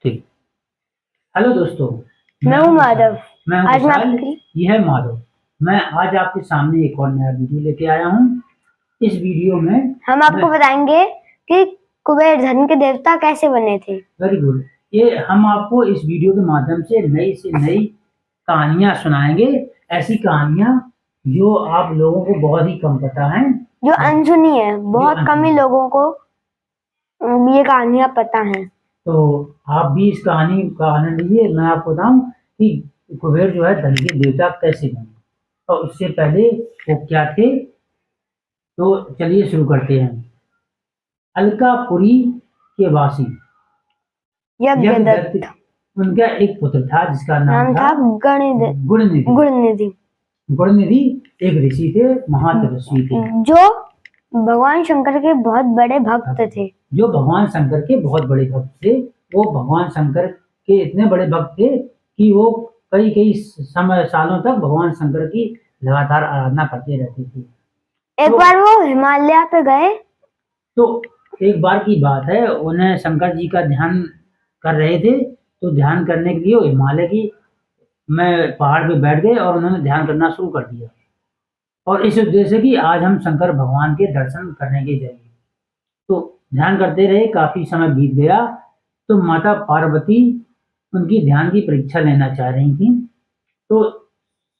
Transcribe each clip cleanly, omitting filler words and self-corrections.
ठीक। हेलो दोस्तों, मैं हूँ माधव। मैं हूँ आज मैं विशाल। आपकी यह है माधव। मैं आज आपके सामने एक और नया वीडियो लेके आया हूँ। इस वीडियो में हम आपको बताएंगे कि कुबेर धन के देवता कैसे बने थे। Very good. ये हम आपको इस वीडियो के माध्यम से नई कहानियां सुनाएंगे। ऐसी कहानियां जो आप लोगों को बहुत ही कम पता है, जो अनसुनी है, बहुत कम ही लोगों को ये कहानियां पता हैं। तो आप भी इस कहानी का आनंद लीजिए। मैं आपको बताऊं कि कुबेर जो है धन के देवता कैसे बने और उससे पहले वो क्या थे। तो चलिए शुरू करते हैं। अलकापुरी के वासी यज्ञदत्त, उनका एक पुत्र था जिसका नाम था गुणनिधि। गुणनिधि एक ऋषि थे, महातपस्वी थे, जो भगवान शंकर के बहुत बड़े भक्त थे। जो भगवान शंकर के बहुत बड़े भक्त थे। वो भगवान शंकर के इतने बड़े भक्त थे कि वो कई कई समय सालों तक भगवान शंकर की लगातार आराधना करते रहते थे। एक बार वो हिमालय पे गए। तो एक बार की बात है, उन्हें शंकर जी का ध्यान कर रहे थे। तो ध्यान करने के लिए वो हिमालय की में पहाड़ पे बैठ गए और उन्होंने ध्यान करना शुरू कर दिया। और इस उद्देश्य से कि आज हम शंकर भगवान के दर्शन करने के जाएंगे। तो ध्यान करते रहे, काफी समय बीत गया। तो माता पार्वती उनकी ध्यान की परीक्षा लेना चाह रही थी। तो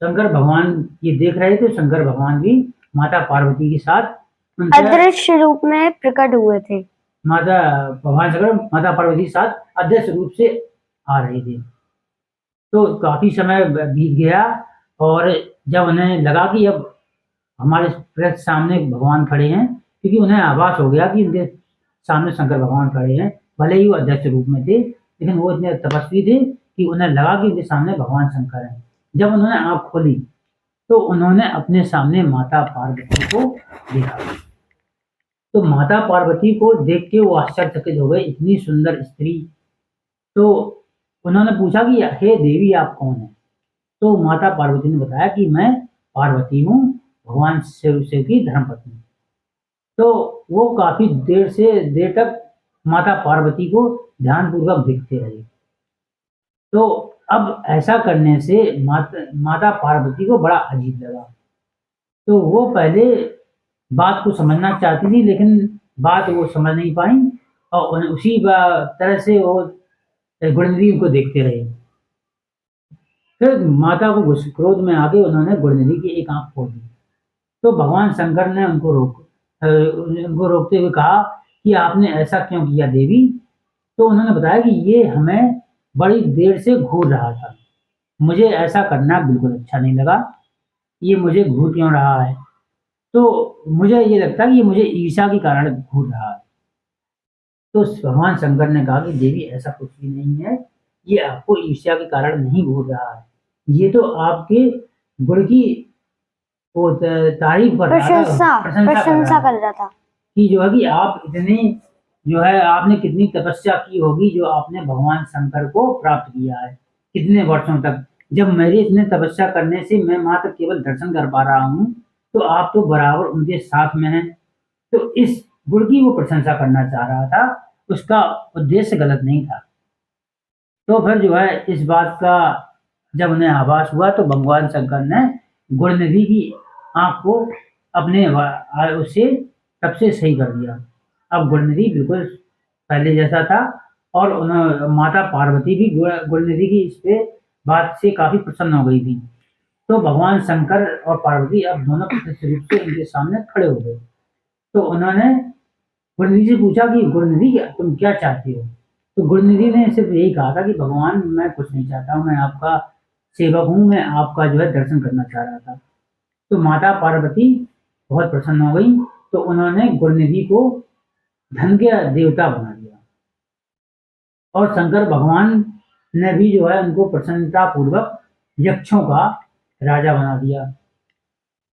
शंकर भगवान ये देख रहे थे। शंकर भगवान भी माता पार्वती के साथ अदृश्य रूप में प्रकट हुए थे। माता भगवान शंकर माता पार्वती के साथ अदृश्य रूप से आ रहे थे। तो काफी समय बीत गया और जब उन्हें लगा कि अब हमारे प्रत्यक्ष सामने भगवान खड़े हैं, क्योंकि उन्हें आभास हो गया कि उनके सामने शंकर भगवान खड़े हैं। भले ही वो अदृश्य रूप में थे, लेकिन वो इतने तपस्वी थे कि उन्हें लगा कि उनके सामने भगवान शंकर हैं। जब उन्होंने आंख खोली तो उन्होंने अपने सामने माता पार्वती को देखा। तो माता पार्वती को देख के वो आश्चर्यचकित हो गए, इतनी सुंदर स्त्री। तो उन्होंने पूछा कि हे देवी, आप कौन हैं? तो माता पार्वती ने बताया कि मैं पार्वती हूँ, भगवान शिव की धर्मपत्नी। तो वो काफी देर तक माता पार्वती को ध्यानपूर्वक देखते रहे। तो अब ऐसा करने से माता पार्वती को बड़ा अजीब लगा। तो वो पहले बात को समझना चाहती थी, लेकिन बात वो समझ नहीं पाई और उसी तरह से वो गुणनिधि उनको देखते रहे। फिर माता को क्रोध में आके उन्होंने गुणनिधि की एक आंख फोड़ दी। तो भगवान शंकर ने उनको रोकते हुए कहा कि आपने ऐसा क्यों किया देवी? तो उन्होंने बताया कि ये हमें बड़ी देर से घूर रहा था, मुझे ऐसा करना बिल्कुल अच्छा नहीं लगा। ये मुझे घूर क्यों रहा है? तो मुझे ये लगता है कि ये मुझे ईर्ष्या के कारण घूर रहा है। तो भगवान शंकर ने कहा कि देवी ऐसा कुछ भी नहीं है, ये आपको ईर्ष्या के कारण नहीं घूर रहा है, ये तो आपके गुण की वो तारीफ कर रहा था, प्रशंसा कर रहा था कि जो है कि आप इतने जो है आपने कितनी तपस्या की होगी जो आपने भगवान शंकर को प्राप्त किया है कितने वर्षों तक। जब मेरे इतने तपस्या करने से मैं मात्र केवल दर्शन कर पा रहा हूँ, तो आप तो बराबर उनके साथ में हैं। तो इस गुण की वो प्रशंसा करना चाह रहा था, उसका उद्देश्य गलत नहीं था। तो फिर जो है इस बात का जब उन्हें आभास हुआ तो भगवान शंकर ने गुणनिधि की आंख को अपने उससे तब से सही कर दिया। अब गुणनिधि बिल्कुल पहले जैसा था और माता पार्वती भी गुणनिधि की इस पे बात से काफी प्रसन्न हो गई थी। तो भगवान शंकर और पार्वती अब दोनों प्रत्यक्ष रूप से उनके सामने खड़े हो गए। तो उन्होंने गुणनिधि से पूछा कि गुणनिधि तुम क्या चाहती हो? तो गुणनिधि ने सिर्फ यही कहा था कि भगवान मैं कुछ नहीं चाहता हूँ, मैं आपका सेवक हूँ, मैं आपका जो है दर्शन करना चाह रहा था। तो माता पार्वती बहुत प्रसन्न हो गई। तो उन्होंने गुणनिधि को धन के देवता बना दिया और शंकर भगवान ने भी जो है उनको प्रसन्नता पूर्वक यक्षों का राजा बना दिया।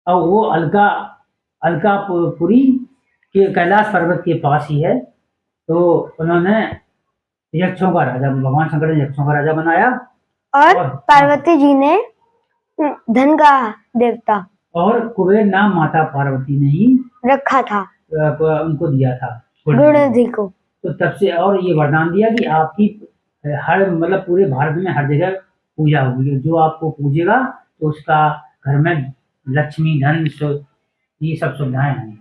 और वो अलकापुरी के कैलाश पर्वत के पास ही है। तो उन्होंने यक्षों का राजा भगवान शंकर ने यक्षों का राजा बनाया और पार्वती जी ने धन का देवता और कुबेर नाम माता पार्वती ने ही रखा था, उनको दिया था गुणनिधि को। तो तब से और ये वरदान दिया कि आपकी हर मतलब पूरे भारत में हर जगह पूजा होगी। जो आपको पूजेगा तो उसका घर में लक्ष्मी, धन, ये सब सुविधाएं हैं।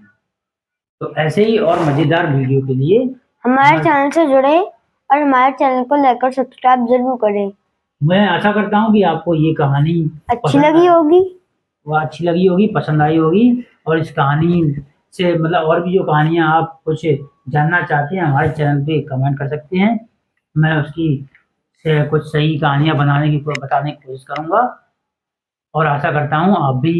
तो ऐसे ही और मजेदार वीडियो के लिए हमारे चैनल से जुड़े और हमारे चैनल को लाइक और सब्सक्राइब जरूर करें। मैं आशा करता हूँ कि आपको ये कहानी अच्छी लगी होगी। वो अच्छी लगी होगी, पसंद आई होगी। और इस कहानी से मतलब और भी जो कहानियां आप कुछ जानना चाहते हैं हमारे चैनल पे कमेंट कर सकते हैं। मैं उसकी से कुछ सही कहानियां बताने की कोशिश करूंगा। और आशा करता हूँ आप भी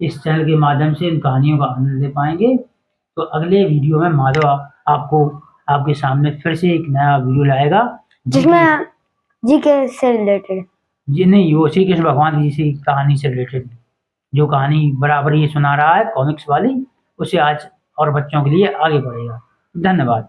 इस चैनल के माध्यम से इन कहानियों का आनंद ले पाएंगे। तो अगले वीडियो में माधव आपको आपके सामने फिर से एक नया वीडियो लाएगा जिसमें जीके से रिलेटेड, जी नहीं, वो श्री कृष्ण भगवान जी की कहानी से रिलेटेड जो कहानी बराबर ये सुना रहा है कॉमिक्स वाली, उसे आज और बच्चों के लिए आगे बढ़ेगा। धन्यवाद।